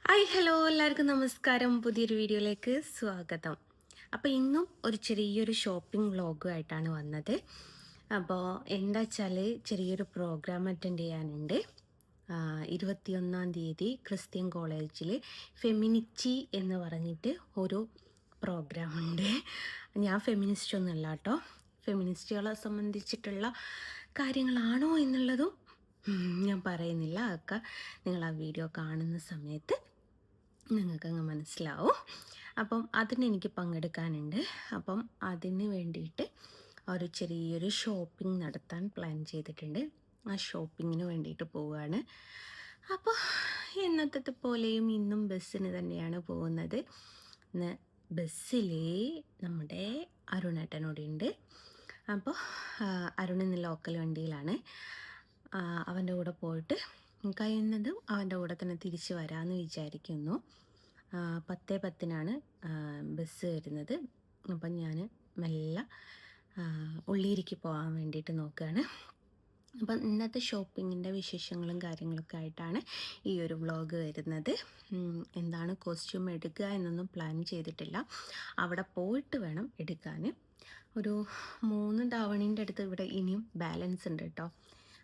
Hi hello എല്ലാവർക്കും നമസ്കാരം. പുതിയൊരു വീഡിയോയിലേക്ക് സ്വാഗതം. അപ്പോൾ ഇന്നും ഒരു ചെറിയൊരു ഷോപ്പിംഗ് വ്ളോഗുമായിട്ടാണ് വന്നത്. അപ്പോൾ എന്താ വെച്ചാൽ ചെറിയൊരു പ്രോഗ്രാം അറ്റൻഡ് ചെയ്യാനുണ്ട്. 21-ാം തീയതി ക്രിസ്ത്യൻ കോളേജിൽ ഫെമിനിറ്റി എന്ന് പറഞ്ഞിട്ട് ഒരു പ്രോഗ്രാമുണ്ട്. ഞാൻ ഫെമിനിസ്റ്റ് ഒന്നുമല്ല കേട്ടോ. ഫെമിനിസ്റ്റുകളെ സംബന്ധിച്ചിട്ടുള്ള കാര്യങ്ങളാണോ എന്നുള്ളതും ഞാൻ പറയുന്നില്ല. അതൊക്കെ നിങ്ങൾ ആ വീഡിയോ കാണുന്ന സമയത്ത് നിങ്ങൾക്കങ്ങ് മനസ്സിലാവും. അപ്പം അതിനെനിക്ക് പങ്കെടുക്കാനുണ്ട്. അപ്പം അതിന് വേണ്ടിയിട്ട് ഒരു ചെറിയൊരു ഷോപ്പിംഗ് നടത്താൻ പ്ലാൻ ചെയ്തിട്ടുണ്ട്. ആ ഷോപ്പിങ്ങിന് വേണ്ടിയിട്ട് പോവുകയാണ്. അപ്പോൾ എന്നത്തെ പോലെയും ഇന്നും ബസ്സിന് തന്നെയാണ് പോകുന്നത്. ഇന്ന് ബസ്സിൽ നമ്മുടെ അരുണേട്ടനോടുണ്ട്. അപ്പോൾ അരുൺ ഇന്ന് ലോക്കൽ വണ്ടിയിലാണ്. അവൻ്റെ കൂടെ പോയിട്ട് കഴിയുന്നതും അവൻ്റെ കൂടെ തന്നെ തിരിച്ച് വരാമെന്ന് വിചാരിക്കുന്നു. 10:10 ബസ് വരുന്നത്. അപ്പം ഞാൻ മെല്ലെ ഉള്ളിയിലേക്ക് പോകാൻ വേണ്ടിയിട്ട് നോക്കുകയാണ്. അപ്പം ഇന്നത്തെ ഷോപ്പിങ്ങിൻ്റെ വിശേഷങ്ങളും കാര്യങ്ങളൊക്കെ ആയിട്ടാണ് ഈ ഒരു വ്ളോഗ് വരുന്നത്. എന്താണ് കോസ്റ്റ്യൂം എടുക്കുക എന്നൊന്നും പ്ലാൻ ചെയ്തിട്ടില്ല. അവിടെ പോയിട്ട് വേണം എടുക്കാൻ. ഒരു 3 ധാവണീൻ്റെ അടുത്ത് ഇവിടെ ഇനിയും ബാലൻസ് ഉണ്ട് കേട്ടോ.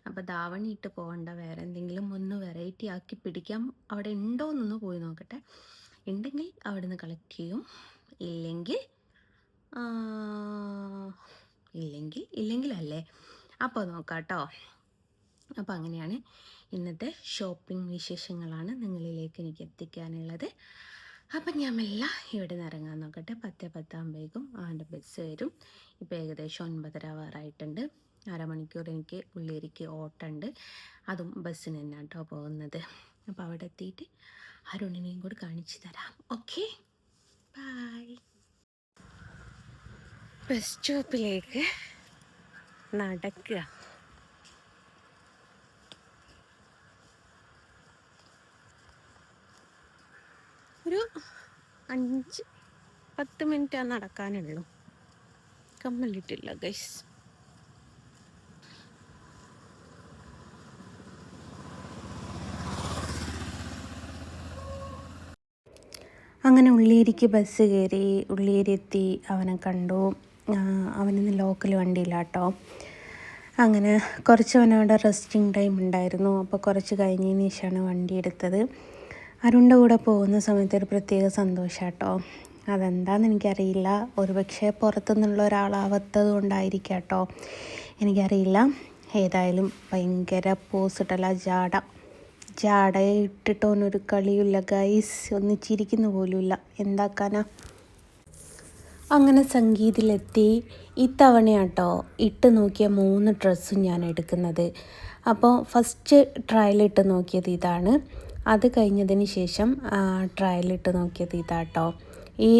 അപ്പോൾ ധാവണി ഇട്ട് പോകണ്ട, വേറെ എന്തെങ്കിലും ഒന്ന് വെറൈറ്റി ആക്കി പിടിക്കാം. അവിടെ ഉണ്ടോ എന്നൊന്ന് പോയി നോക്കട്ടെ. ഉണ്ടെങ്കിൽ അവിടെ നിന്ന് കളക്ട് ചെയ്യും. ഇല്ലെങ്കിലല്ലേ അപ്പോൾ നോക്കാം കേട്ടോ. അപ്പോൾ അങ്ങനെയാണ് ഇന്നത്തെ ഷോപ്പിംഗ് വിശേഷങ്ങളാണ് നിങ്ങളിലേക്ക് എനിക്ക് എത്തിക്കാനുള്ളത്. അപ്പം ഞാൻ മെല്ലെ ഇവിടെ നിന്ന് ഇറങ്ങാൻ നോക്കട്ടെ. 10:10 അവൻ്റെ ബസ് വരും. ഇപ്പോൾ ഏകദേശം 9:30 അരമണിക്കൂർ എനിക്ക് ഉള്ളിലേക്ക് ഓട്ടമുണ്ട്. അതും ബസ്സിന് തന്നെ കേട്ടോ പോകുന്നത്. അപ്പോൾ അവിടെ എത്തിയിട്ട് അരുണിനെയും കൂടി കാണിച്ചു തരാം. Okay, by. ബസ് സ്റ്റോപ്പിലേക്ക് നടക്കുക. ഒരു 5-10 മിനിറ്റ് നടക്കാനുള്ളൂ. കമ്മലിട്ടില്ല ഗൈസ്. അങ്ങനെ ഉള്ളിയേരിക്ക് ബസ് കയറി. ഉള്ളിയേരി എത്തി. അവനെ കണ്ടു. അവനിന്ന് ലോക്കൽ വണ്ടിയിലാട്ടോ. അങ്ങനെ കുറച്ച് അവനവിടെ റെസ്റ്റിംഗ് ടൈം ഉണ്ടായിരുന്നു. അപ്പോൾ കുറച്ച് കഴിഞ്ഞതിന് ശേഷമാണ് വണ്ടി എടുത്തത്. അരുണിൻ്റെ കൂടെ പോകുന്ന സമയത്ത് ഒരു പ്രത്യേക സന്തോഷാട്ടോ. അതെന്താണെന്ന് എനിക്കറിയില്ല. ഒരുപക്ഷെ പുറത്തുനിന്നുള്ള ഒരാളാവാത്തത് കൊണ്ടായിരിക്കാം കേട്ടോ, എനിക്കറിയില്ല. ഏതായാലും ഭയങ്കര പോസിട്ടല്ല, ജാടയിട്ടിട്ടോനൊരു കളിയില്ല ഗൈസ്. ഒന്നിച്ചിരിക്കുന്ന പോലുമില്ല. എന്താക്കാനാ. അങ്ങനെ സംഗീതിലെത്തി. ഇത്തവണയാട്ടോ ഇട്ട് നോക്കിയ 3 ഡ്രസ്സും ഞാൻ എടുക്കുന്നത്. അപ്പോൾ ഫസ്റ്റ് ട്രയലിട്ട് നോക്കിയത് ഇതാണ്. അത് കഴിഞ്ഞതിന് ശേഷം ട്രയലിട്ട് നോക്കിയത് ഇതാട്ടോ. ഈ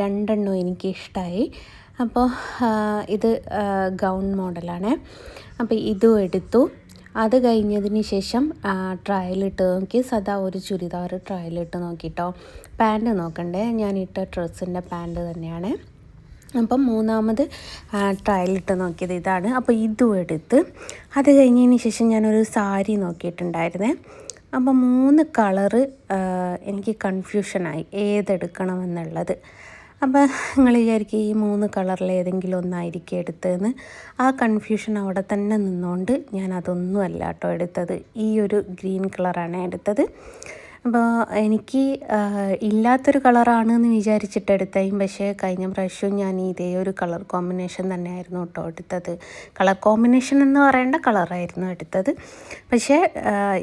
2 എണ്ണം എനിക്കിഷ്ടമായി. അപ്പോൾ ഇത് ഗൗൺ മോഡലാണ്. അപ്പോൾ ഇതും എടുത്തു. അത് കഴിഞ്ഞതിന് ശേഷം ട്രയലിട്ട് നോക്കി. സദാ ഒരു ചുരിദാർ ട്രയലിട്ട് നോക്കിട്ടോ. പാൻറ്റ് നോക്കണ്ടേ, ഞാൻ ഇട്ട ഡ്രസ്സിൻ്റെ പാൻറ്റ് തന്നെയാണ്. അപ്പം 3ാമത് ട്രയലിട്ട് നോക്കിയത് ഇതാണ്. അപ്പോൾ ഇതും എടുത്ത്. അത് കഴിഞ്ഞതിന് ശേഷം ഞാനൊരു സാരി നോക്കിയിട്ടുണ്ടായിരുന്നേ. അപ്പോൾ 3 കളറ് എനിക്ക് കൺഫ്യൂഷനായി ഏതെടുക്കണമെന്നുള്ളത്. അപ്പോൾ നിങ്ങൾ വിചാരിക്കും ഈ 3 കളറിൽ ഏതെങ്കിലും ഒന്നായിരിക്കും എടുത്തതെന്ന്. ആ കൺഫ്യൂഷൻ അവിടെ തന്നെ നിന്നുകൊണ്ട് ഞാൻ അതൊന്നുമല്ല കേട്ടോ എടുത്തത്. ഈ ഒരു ഗ്രീൻ കളറാണ് എടുത്തത്. അപ്പോൾ എനിക്ക് ഇല്ലാത്തൊരു കളറാണ് എന്ന് വിചാരിച്ചിട്ട് എടുത്തതും. പക്ഷേ കഴിഞ്ഞ പ്രാവശ്യവും ഞാൻ ഇതേ ഒരു കളർ കോമ്പിനേഷൻ തന്നെയായിരുന്നു കേട്ടോ എടുത്തത്. കളർ കോമ്പിനേഷൻ എന്ന് പറയേണ്ട കളറായിരുന്നു എടുത്തത്. പക്ഷേ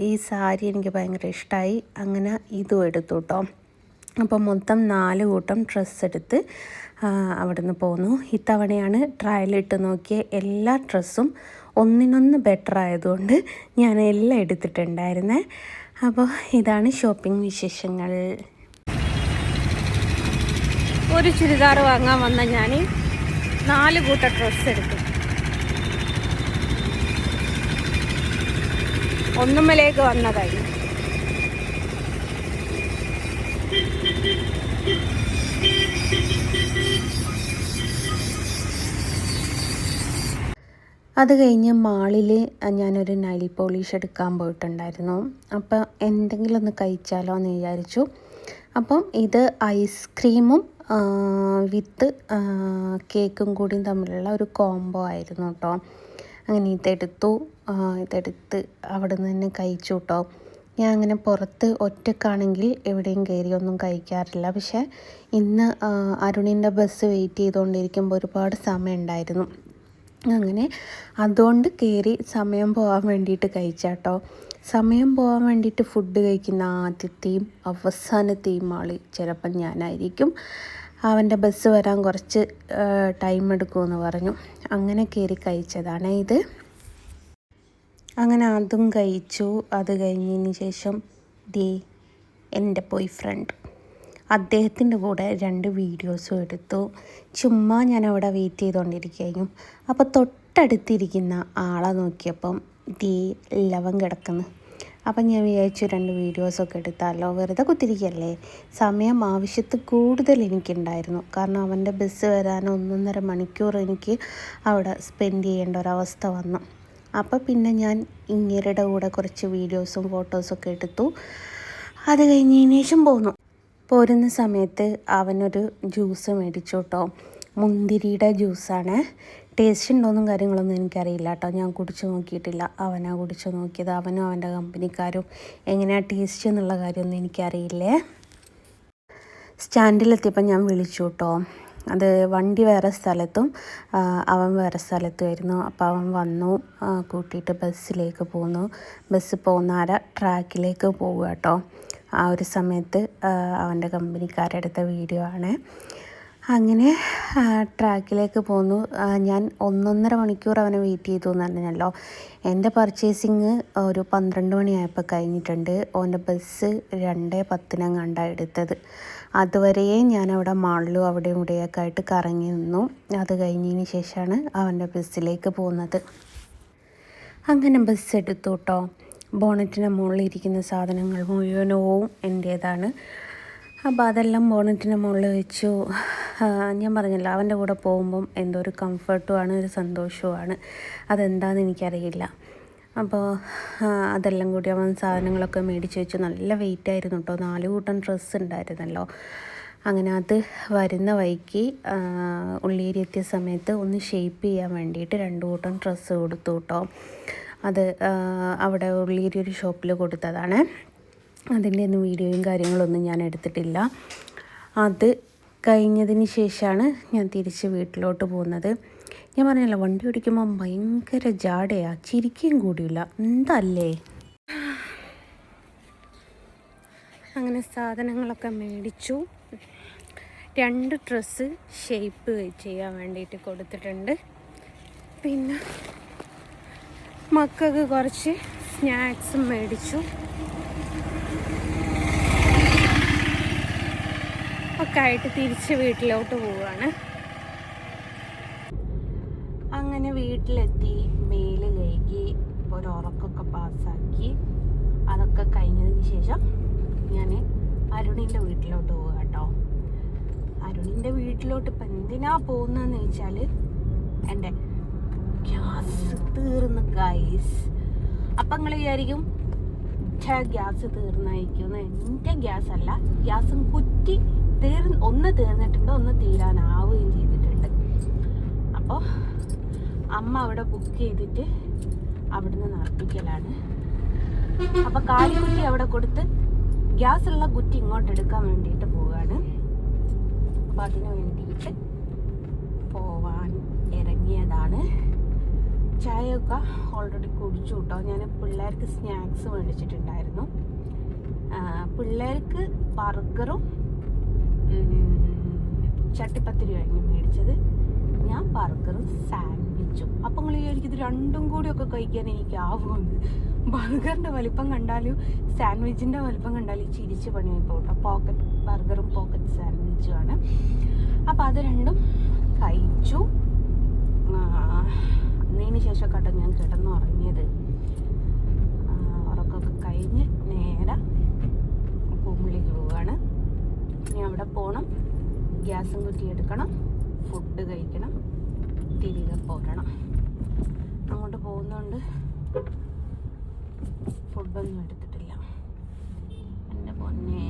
ഈ സാരി എനിക്ക് ഭയങ്കര ഇഷ്ടമായി. അങ്ങനെ ഇതും എടുത്തു കേട്ടോ. അപ്പോൾ മൊത്തം 4 കൂട്ടം ഡ്രസ്സ് എടുത്ത് അവിടുന്ന് പോന്നു. ഇത്തവണയാണ് ട്രയലിട്ട് നോക്കിയ എല്ലാ ഡ്രസ്സും ഒന്നിനൊന്ന് ബെറ്റർ ആയതുകൊണ്ട് ഞാൻ എല്ലാം എടുത്തിട്ടുണ്ടായിരുന്നേ. അപ്പോൾ ഇതാണ് ഷോപ്പിംഗ് വിശേഷങ്ങൾ. ഒരു ചുരിദാർ വാങ്ങാൻ വന്ന ഞാൻ 4 കൂട്ടം ഡ്രസ്സ് എടുത്തു. ഒന്നുമലേക്ക് വന്നതായി. അത് കഴിഞ്ഞ് മാളിൽ ഞാനൊരു നൈൽ പോളിഷ് എടുക്കാൻ പോയിട്ടുണ്ടായിരുന്നു. അപ്പോൾ എന്തെങ്കിലും ഒന്ന് കഴിച്ചാലോ എന്ന് വിചാരിച്ചു. അപ്പം ഇത് ഐസ്ക്രീമും വിത്ത് കേക്കും കൂടിയും തമ്മിലുള്ള ഒരു കോംബോ ആയിരുന്നു കേട്ടോ. അങ്ങനെ ഇതെടുത്ത് അവിടെ നിന്ന് തന്നെ കഴിച്ചു കേട്ടോ. ഞാൻ അങ്ങനെ പുറത്ത് ഒറ്റക്കാണെങ്കിൽ എവിടെയും കയറിയൊന്നും കഴിക്കാറില്ല. പക്ഷേ ഇന്ന് അരുണിൻ്റെ ബസ് വെയിറ്റ് ചെയ്തുകൊണ്ടിരിക്കുമ്പോൾ ഒരുപാട് സമയം ഉണ്ടായിരുന്നു. അങ്ങനെ അതുകൊണ്ട് കയറി സമയം പോകാൻ വേണ്ടിയിട്ട് കഴിച്ചാട്ടോ. സമയം പോകാൻ വേണ്ടിയിട്ട് ഫുഡ് കഴിക്കുന്ന ആദ്യത്തെയും അവസാനത്തെയും ആൾ ചിലപ്പം ഞാനായിരിക്കും. അവൻ്റെ ബസ് വരാൻ കുറച്ച് ടൈം എടുക്കുമെന്ന് പറഞ്ഞു. അങ്ങനെ കയറി കഴിച്ചതാണ് ഇത്. അങ്ങനെ അതും കഴിച്ചു. അത് കഴിഞ്ഞതിന് ശേഷം എൻ്റെ ബോയ് ഫ്രണ്ട് അദ്ദേഹത്തിൻ്റെ കൂടെ 2 വീഡിയോസും എടുത്തു. ചുമ്മാ ഞാൻ അവിടെ വെയിറ്റ് ചെയ്തുകൊണ്ടിരിക്കുകയായിരുന്നു. അപ്പോൾ തൊട്ടടുത്തിരിക്കുന്ന ആളെ നോക്കിയപ്പം ലവൻ കിടക്കുന്നു. അപ്പം ഞാൻ വിചാരിച്ചു 2 വീഡിയോസൊക്കെ എടുത്താലോ, വെറുതെ കുത്തിരിക്കുകയല്ലേ. സമയം ആവശ്യത്തിൽ കൂടുതൽ എനിക്കുണ്ടായിരുന്നു. കാരണം അവൻ്റെ ബസ് വരാൻ 1.5 മണിക്കൂർ എനിക്ക് അവിടെ സ്പെൻഡ് ചെയ്യേണ്ട ഒരവസ്ഥ വന്നു. അപ്പോൾ പിന്നെ ഞാൻ ഇങ്ങേരുടെ കൂടെ കുറച്ച് വീഡിയോസും ഫോട്ടോസൊക്കെ എടുത്തു. അത് കഴിഞ്ഞതിന് ശേഷം പോരുന്ന സമയത്ത് അവനൊരു ജ്യൂസ് മേടിച്ചു കേട്ടോ. മുന്തിരിയുടെ ജ്യൂസാണ്. ടേസ്റ്റ് ഉണ്ടോയെന്നും കാര്യങ്ങളൊന്നും എനിക്കറിയില്ല കേട്ടോ. ഞാൻ കുടിച്ചു നോക്കിയിട്ടില്ല. അവനാണ് കുടിച്ചു നോക്കിയത്. അവനും അവൻ്റെ കമ്പനിക്കാരും എങ്ങനെയാണ് ടേസ്റ്റ് എന്നുള്ള കാര്യമൊന്നും എനിക്കറിയില്ലേ. സ്റ്റാൻഡിലെത്തിയപ്പോൾ ഞാൻ വിളിച്ചു കേട്ടോ. അത് വണ്ടി വേറെ സ്ഥലത്തും അവൻ വേറെ സ്ഥലത്തുമായിരുന്നു. അപ്പോൾ അവൻ വന്നു, കൂട്ടിയിട്ട് ബസ്സിലേക്ക് പോന്നു. ബസ് പോകുന്ന ട്രാക്കിലേക്ക് പോവുക കേട്ടോ. ആ ഒരു സമയത്ത് അവൻ്റെ കമ്പനിക്കാരെടുത്ത വീഡിയോ ആണ്. അങ്ങനെ ട്രാക്കിലേക്ക് പോന്നു. ഞാൻ 1.5 മണിക്കൂർ അവനെ വെയിറ്റ് ചെയ്തു എന്ന് പറഞ്ഞല്ലോ. എൻ്റെ പർച്ചേസിങ് ഒരു 12 മണിയായപ്പോൾ കഴിഞ്ഞിട്ടുണ്ട്. അവൻ്റെ ബസ് 2:10 എടുത്തത്. അതുവരെ ഞാനവിടെ മാളിലും അവിടെയും ഇവിടെയൊക്കെ ആയിട്ട് കറങ്ങി നിന്നു. അത് കഴിഞ്ഞതിന് ശേഷമാണ് അവൻ്റെ ബസ്സിലേക്ക് പോകുന്നത്. അങ്ങനെ ബസ് എടുത്തു കേട്ടോ. ബോണറ്റിൻ്റെ മുകളിലിരിക്കുന്ന സാധനങ്ങൾ മുഴുവനവും എൻ്റേതാണ്. അപ്പോൾ അതെല്ലാം ബോണറ്റിൻ്റെ മുകളിൽ വെച്ചു. ഞാൻ പറഞ്ഞല്ലോ, അവൻ്റെ കൂടെ പോകുമ്പം എന്തോ ഒരു കംഫർട്ടുമാണ്, ഒരു സന്തോഷവുമാണ്. അതെന്താണെന്ന് എനിക്കറിയില്ല. അപ്പോൾ അതെല്ലാം കൂടി അവൻ സാധനങ്ങളൊക്കെ മേടിച്ച് വെച്ചു. നല്ല വെയിറ്റായിരുന്നു കേട്ടോ. 4 കൂട്ടം ഡ്രസ്സ് ഉണ്ടായിരുന്നല്ലോ. അങ്ങനെ അത് വരുന്ന വഴിക്ക് ഉള്ളിയേരി എത്തിയ സമയത്ത് ഒന്ന് ഷേപ്പ് ചെയ്യാൻ വേണ്ടിയിട്ട് 2 കൂട്ടം ഡ്രസ്സ് കൊടുത്തു കേട്ടോ. അത് അവിടെ ഉള്ളിയേരി ഒരു ഷോപ്പിൽ കൊടുത്തതാണ്. അതിൻ്റെ ഒന്നും വീഡിയോയും കാര്യങ്ങളൊന്നും ഞാൻ എടുത്തിട്ടില്ല. അത് കഴിഞ്ഞതിന് ശേഷമാണ് ഞാൻ തിരിച്ച് വീട്ടിലോട്ട് പോകുന്നത്. ഞാൻ പറഞ്ഞല്ലോ, വണ്ടി ഓടിക്കുമ്പോൾ ഭയങ്കര ജാടയാണ്, ചിരിക്കുകയും കൂടിയില്ല. എന്തല്ലേ. അങ്ങനെ സാധനങ്ങളൊക്കെ മേടിച്ചു. 2 ഡ്രസ്സ് ഷേപ്പ് ചെയ്യാൻ വേണ്ടിയിട്ട് കൊടുത്തിട്ടുണ്ട്. പിന്നെ മക്കൾക്ക് കുറച്ച് സ്നാക്സും മേടിച്ചു. ഒക്കെ ആയിട്ട് തിരിച്ച് വീട്ടിലോട്ട് പോവുകയാണ്. അങ്ങനെ വീട്ടിലെത്തി, മേല് കഴുകി, ഒരു ഉറക്കമൊക്കെ പാസ്സാക്കി. അതൊക്കെ കഴിഞ്ഞതിന് ശേഷം ഞാൻ അരുണിൻ്റെ വീട്ടിലോട്ട് പോവുക കേട്ടോ. അരുണിൻ്റെ വീട്ടിലോട്ട് ഇപ്പം എന്തിനാ പോകുന്നതെന്ന് വെച്ചാൽ, എൻ്റെ ഗ്യാസ് തീർന്നു ഗൈസ്. അപ്പം നിങ്ങൾ വിചാരിക്കും ഗ്യാസ് തീർന്നായിരിക്കും. എൻ്റെ ഗ്യാസ് അല്ല, ഗ്യാസും കുറ്റി ഒന്ന് തീർന്നിട്ടുണ്ട്, ഒന്ന് തീരാനാവുകയും ചെയ്തിട്ടുണ്ട്. അപ്പോൾ അമ്മ അവിടെ ബുക്ക് ചെയ്തിട്ട് അവിടുന്ന് നടപ്പിക്കലാണ്. അപ്പോൾ കാലിക്കുറ്റി അവിടെ കൊടുത്ത് ഗ്യാസുള്ള കുറ്റി ഇങ്ങോട്ട് എടുക്കാൻ വേണ്ടിയിട്ട് പോവുകയാണ്. അപ്പോൾ അതിന് വേണ്ടിയിട്ട് പോവാൻ ഇറങ്ങിയതാണ്. ചായയൊക്കെ ഓൾറെഡി കുടിച്ചു കേട്ടോ. ഞാൻ പിള്ളേർക്ക് സ്നാക്സ് മേടിച്ചിട്ടുണ്ടായിരുന്നു. പിള്ളേർക്ക് ബർഗറും ചട്ടിപ്പത്തിരിയായിരുന്നു മേടിച്ചത്. ഞാൻ ബർഗറും സാൻഡ്വിച്ചും. അപ്പം നിങ്ങൾ വിചാരിക്കും ഇത് രണ്ടും കൂടിയൊക്കെ കഴിക്കാൻ എനിക്കാവുമെന്ന്. ബർഗറിൻ്റെ വലിപ്പം കണ്ടാലും സാൻഡ്വിച്ചിൻ്റെ വലിപ്പം കണ്ടാലും ചിരിച്ച് പണിയായി പോകട്ടോ. പോക്കറ്റ് ബർഗറും പോക്കറ്റ് സാൻഡ്വിച്ചുമാണ്. അപ്പോൾ അത് രണ്ടും കഴിച്ചു. അതിന് ശേഷം കേട്ടോ ഞാൻ കിടന്നുറങ്ങിയത്. ഉറക്കമൊക്കെ കഴിഞ്ഞ് നേരെ റൂമിലേക്ക് പോവുകയാണ്. ഇനി അവിടെ പോകണം, ഗ്യാസും കുറ്റി എടുക്കണം, ഫുഡ് കഴിക്കണം, തിരികെ പോരണം. അങ്ങോട്ട് പോകുന്നതുകൊണ്ട് ഫുഡൊന്നും എടുത്തിട്ടില്ല. എൻ്റെ പൊന്നെ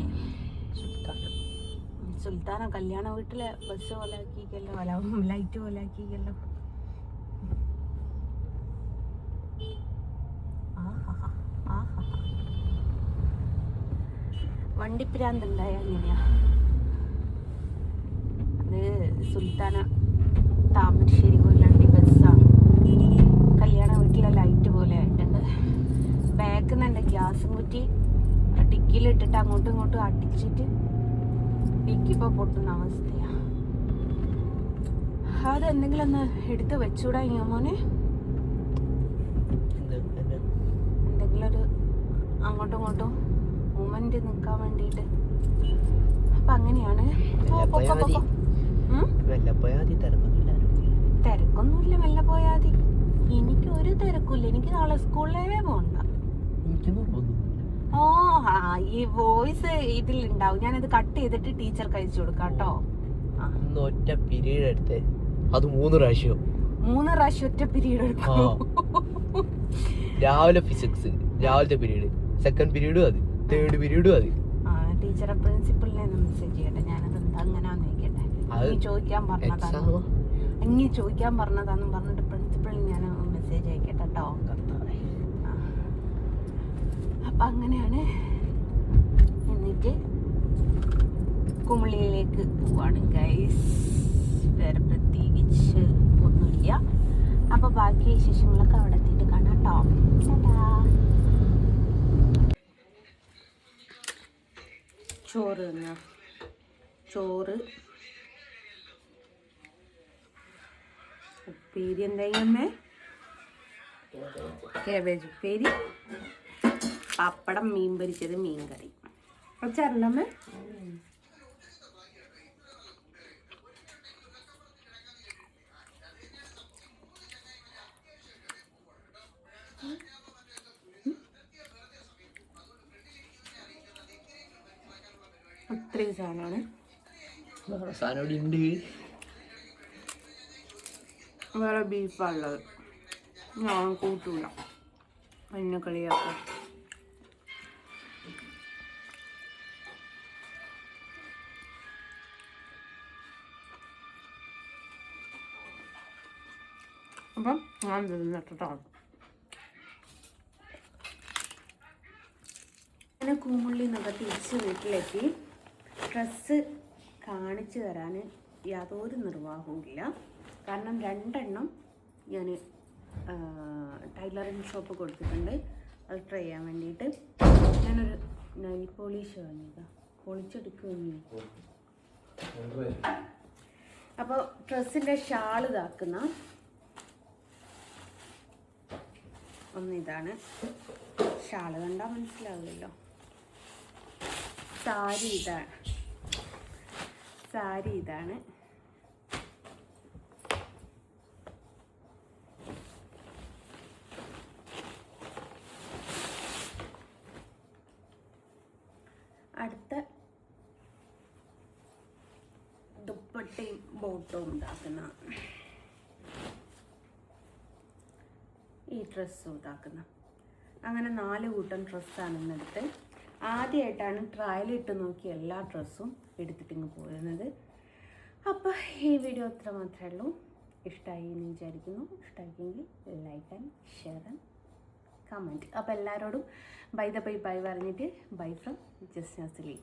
സുൽത്താന കല്യാണ വീട്ടിലെ ബസ് പോലെ ആക്കിക്കല്ലോ, അല്ല ലൈറ്റ് പോലെ ആക്കിക്കല്ലോ. വണ്ടിപ്പിരാന്തുണ്ടായ അങ്ങനെയാ. അത് സുൽത്താന താമരശ്ശേരി കൊയിലാണ്ടി ബസ്സാണ്. കല്യാണ വീട്ടിലെ ലൈറ്റ് പോലെ ആയിട്ടുണ്ട്. ബാക്കിൽ നിന്ന് എൻ്റെ ഗ്യാസും കുറ്റി ഡിക്കിയിലിട്ടിട്ട് അങ്ങോട്ടും ഇങ്ങോട്ടും അടിച്ചിട്ട് ഡിക്കിപ്പോൾ പൊട്ടുന്ന അവസ്ഥയാണ്. അത് എന്തെങ്കിലും ഒന്ന് എടുത്ത് വെച്ചുകൂടാ ഇങ്ങനെ മോനെ? എന്തെങ്കിലും ഒരു അങ്ങോട്ടും ഇങ്ങോട്ടും മൂവ്മെന്റ് നിൽക്കാൻ വേണ്ടിയിട്ട്. അപ്പൊ അങ്ങനെയാണ്. തിരക്കൊന്നുമില്ല, മെല്ലെ പോയാതി. എനിക്ക് ഒരു തിരക്കില്ല. എനിക്ക് നാളെ സ്കൂളിലേ പോകണ്ട. ഓ ഈ വോയിസ് ഇതിലുണ്ടാവും. ഞാനത് കട്ട് ചെയ്തിട്ട് ടീച്ചർക്ക് അയച്ചു കൊടുക്കാം കേട്ടോ. ഒറ്റ പീരീഡ് എടുത്ത് അത് 3 പ്രാവശ്യം ഒറ്റ പീരീഡ് എടുക്കും. രാവിലെ ഫിസിക്സ് രാവിലത്തെ പീരീഡ്, സെക്കൻഡ് പീരീഡും അത്, തേർഡ് പീരീഡും അത്. ടീച്ചറെ പ്രിൻസിപ്പളിനെ മെസ്സേജ് ചെയ്യട്ടെ. ഞാനത് എന്താ അങ്ങനെയാന്ന് നോക്കട്ടെ. ചോദിക്കാൻ പറഞ്ഞതാന്നും പറഞ്ഞിട്ട് പ്രിൻസിപ്പളിന് ഞാൻ മെസ്സേജ് അയക്കട്ടെ കേട്ടോ. അപ്പൊ അങ്ങനെയാണ്. എന്നിട്ട് കുമളിയിലേക്ക് പോവാണ് ഗൈസ്. വേറെ പ്രത്യേകിച്ച് ഒന്നുമില്ല. അപ്പൊ ബാക്കി വിശേഷങ്ങളൊക്കെ അവിടെ എത്തിയിട്ട് കാണാം കേട്ടോ. ചോറ് തന്നെയാ. ചോറ്, ഉപ്പേരി, എന്തായമ്മേ? കേബേജ് ഉപ്പേരി, പപ്പടം, മീൻ പൊരിച്ചത്, മീൻ കറി. അച്ചാറുണ്ടമ്മേ? അത്രയും സാധനമാണ്. വേറെ ബീഫാണുള്ളത്. ഞാൻ കൂട്ടൂല, എന്നെ കളിയാക്കാം. അപ്പം ഞാൻ തിന്നിട്ടോ. അങ്ങനെ കൂമുള്ളി നിന്നൊക്കെ തിരിച്ച് വീട്ടിലെത്തി. ഡ്രസ്സ് കാണിച്ചു തരാൻ യാതൊരു നിർവാഹവുമില്ല. കാരണം 2 എണ്ണം ഞാൻ ടൈലറിങ് ഷോപ്പ് കൊടുത്തിട്ടുണ്ട്, അത് ട്രൈ ചെയ്യാൻ വേണ്ടിയിട്ട്. ഞാനൊരു നെയിൽ പോളിഷ് വാങ്ങിയതാണ്, പൊളിച്ചെടുക്കുകയും. അപ്പോൾ ഡ്രസ്സിൻ്റെ ഷാൾ ഇതാക്കുന്ന ഒന്നിതാണ്. ഷാൾ കണ്ടാൽ മനസ്സിലാവില്ലല്ലോ. സാരി ഇതാണ്. അടുത്ത ദുപ്പട്ടയും ബോട്ടവും ഉണ്ടാക്കുന്ന ഈ ഡ്രസ്സും ഇതാക്കുന്ന. അങ്ങനെ 4 കൂട്ടം ഡ്രസ്സാണ് ഇന്നെടുത്ത്. ആദ്യമായിട്ടാണ് ട്രയലിട്ട് നോക്കി എല്ലാ ഡ്രസ്സും എടുത്തിട്ടിങ്ങ് പോരുന്നത്. അപ്പോൾ ഈ വീഡിയോ അത്ര മാത്രമേ ഉള്ളൂ. ഇഷ്ടമായി എന്ന് വിചാരിക്കുന്നു. ഇഷ്ടമാക്കിയെങ്കിൽ like and share and comment. അപ്പോൾ എല്ലാവരോടും ബൈ പറഞ്ഞിട്ട് ബൈ ഫ്രം ജസ്റ്റ് നസ്ലി.